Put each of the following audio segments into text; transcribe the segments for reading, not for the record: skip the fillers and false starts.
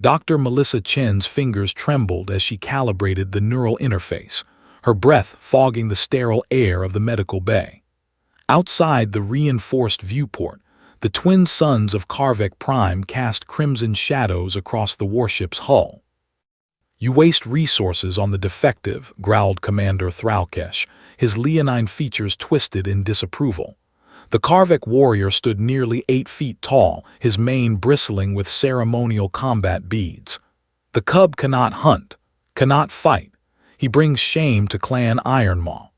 Dr. Melissa Chen's fingers trembled as she calibrated the neural interface, her breath fogging the sterile air of the medical bay. Outside the reinforced viewport, the twin suns of Karvik Prime cast crimson shadows across the warship's hull. "You waste resources on the defective," growled Commander Thralkesh, his leonine features twisted in disapproval. The Karvik warrior stood nearly 8 feet tall, his mane bristling with ceremonial combat beads. "The cub cannot hunt, cannot fight. He brings shame to Clan Ironmaw."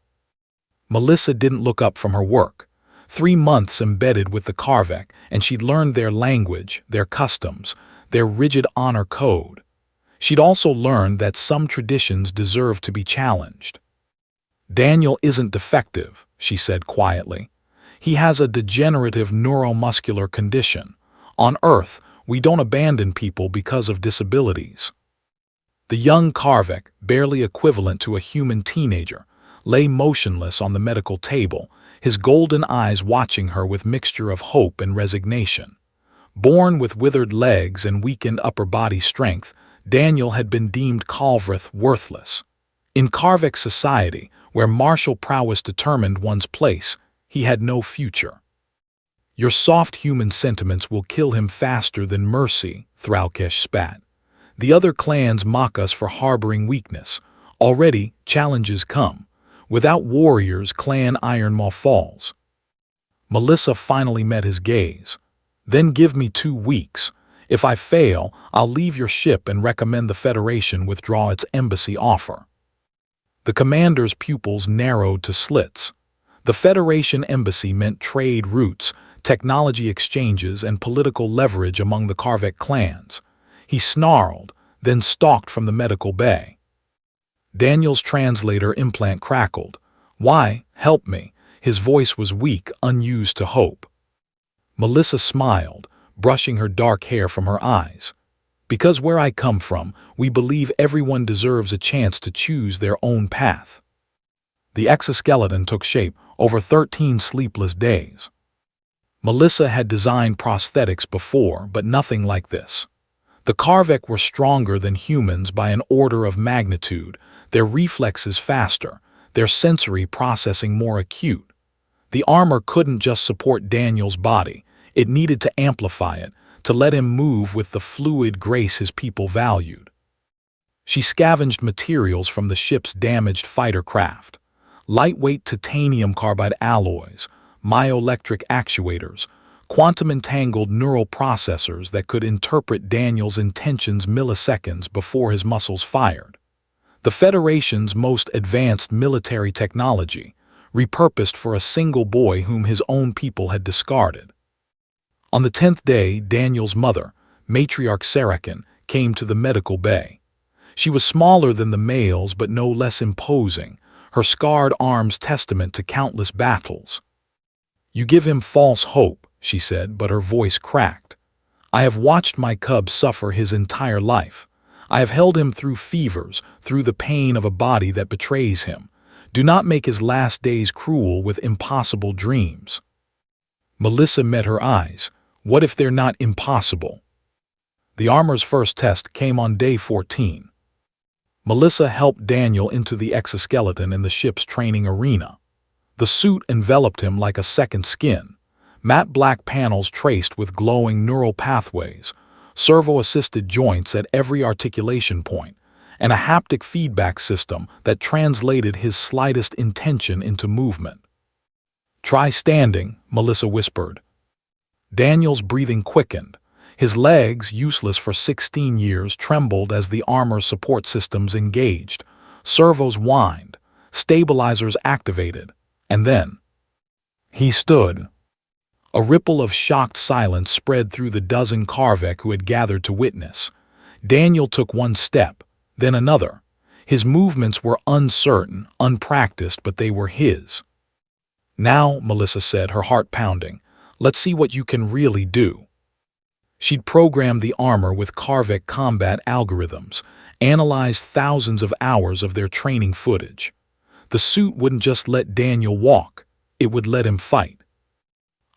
Melissa didn't look up from her work. 3 months embedded with the Karvik, and she'd learned their language, their customs, their rigid honor code. She'd also learned that some traditions deserve to be challenged. "Daniel isn't defective," she said quietly. "He has a degenerative neuromuscular condition. On Earth, we don't abandon people because of disabilities." The young Karvik, barely equivalent to a human teenager, lay motionless on the medical table, his golden eyes watching her with mixture of hope and resignation. Born with withered legs and weakened upper body strength, Daniel had been deemed Kalvrith worthless. In Karvik society, where martial prowess determined one's place, he had no future. "Your soft human sentiments will kill him faster than mercy," Thralkesh spat. "The other clans mock us for harboring weakness. Already, challenges come. Without warriors, Clan Ironmaw falls." Melissa finally met his gaze. "Then give me 2 weeks. If I fail, I'll leave your ship and recommend the Federation withdraw its embassy offer." The commander's pupils narrowed to slits. The Federation embassy meant trade routes, technology exchanges, and political leverage among the Karvik clans. He snarled, then stalked from the medical bay. Daniel's translator implant crackled. "Why, help me." His voice was weak, unused to hope. Melissa smiled, brushing her dark hair from her eyes. "Because where I come from, we believe everyone deserves a chance to choose their own path." The exoskeleton took shape over 13 sleepless days. Melissa had designed prosthetics before, but nothing like this. The Karvik were stronger than humans by an order of magnitude, their reflexes faster, their sensory processing more acute. The armor couldn't just support Daniel's body, it needed to amplify it, to let him move with the fluid grace his people valued. She scavenged materials from the ship's damaged fighter craft. Lightweight titanium carbide alloys, myoelectric actuators, quantum-entangled neural processors that could interpret Daniel's intentions milliseconds before his muscles fired. The Federation's most advanced military technology, repurposed for a single boy whom his own people had discarded. On the 10th day, Daniel's mother, Matriarch Sarakin, came to the medical bay. She was smaller than the males but no less imposing, her scarred arms testament to countless battles. "You give him false hope," she said, but her voice cracked. "I have watched my cub suffer his entire life. I have held him through fevers, through the pain of a body that betrays him. Do not make his last days cruel with impossible dreams." Melissa met her eyes. What if they're not impossible? The armor's first test came on day 14. Melissa helped Daniel into the exoskeleton in the ship's training arena. The suit enveloped him like a second skin. Matte black panels traced with glowing neural pathways, servo-assisted joints at every articulation point, and a haptic feedback system that translated his slightest intention into movement. "Try standing," Melissa whispered. Daniel's breathing quickened. His legs, useless for 16 years, trembled as the armor's support systems engaged. Servos whined, stabilizers activated, and then he stood. A ripple of shocked silence spread through the dozen Karvik who had gathered to witness. Daniel took one step, then another. His movements were uncertain, unpracticed, but they were his. "Now," Melissa said, her heart pounding, "let's see what you can really do." She'd programmed the armor with Karvik combat algorithms, analyzed thousands of hours of their training footage. The suit wouldn't just let Daniel walk, it would let him fight.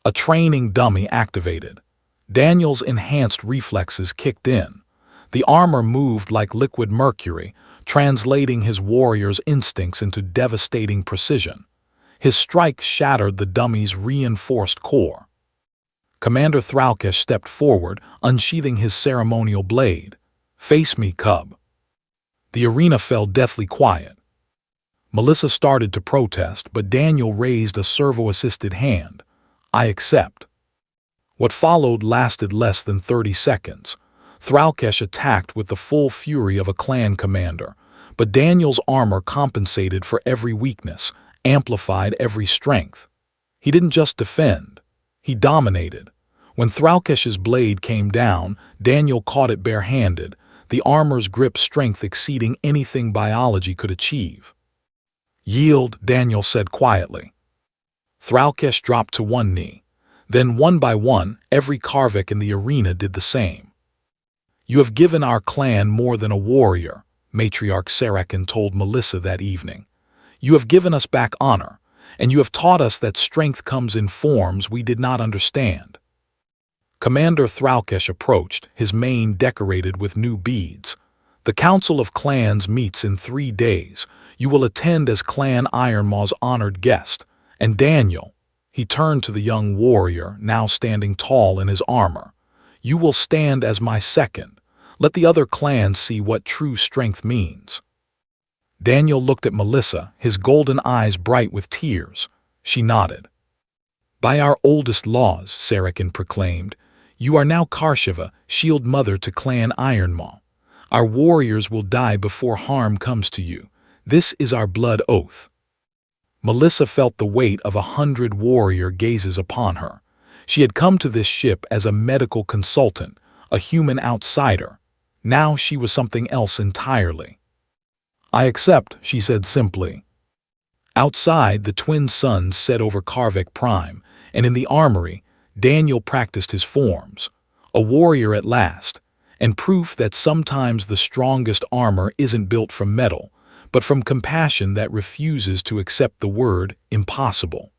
A training dummy activated. Daniel's enhanced reflexes kicked in. The armor moved like liquid mercury, translating his warrior's instincts into devastating precision. His strike shattered the dummy's reinforced core. Commander Thralkesh stepped forward, unsheathing his ceremonial blade. "Face me, cub." The arena fell deathly quiet. Melissa started to protest, but Daniel raised a servo-assisted hand. "I accept." What followed lasted less than 30 seconds. Thralkesh attacked with the full fury of a clan commander, but Daniel's armor compensated for every weakness, amplified every strength. He didn't just defend, he dominated. When Thralkesh's blade came down, Daniel caught it barehanded, the armor's grip strength exceeding anything biology could achieve. "Yield," Daniel said quietly. Thralkesh dropped to one knee. Then one by one, every Karvik in the arena did the same. "You have given our clan more than a warrior," Matriarch Sarakin told Melissa that evening. "You have given us back honor, and you have taught us that strength comes in forms we did not understand." Commander Thralkesh approached, his mane decorated with new beads. "The Council of Clans meets in 3 days. You will attend as Clan Ironmaw's honored guest. And Daniel," he turned to the young warrior, now standing tall in his armor, "you will stand as my second. Let the other clans see what true strength means." Daniel looked at Melissa, his golden eyes bright with tears. She nodded. "By our oldest laws," Sarakin proclaimed, "you are now Karshiva, shield mother to Clan Ironmaw. Our warriors will die before harm comes to you. This is our blood oath." Melissa felt the weight of 100 warrior gazes upon her. She had come to this ship as a medical consultant, a human outsider. Now she was something else entirely. "I accept," she said simply. Outside, the twin suns set over Karvik Prime, and in the armory, Daniel practiced his forms. A warrior at last, and proof that sometimes the strongest armor isn't built from metal, but from compassion that refuses to accept the word impossible.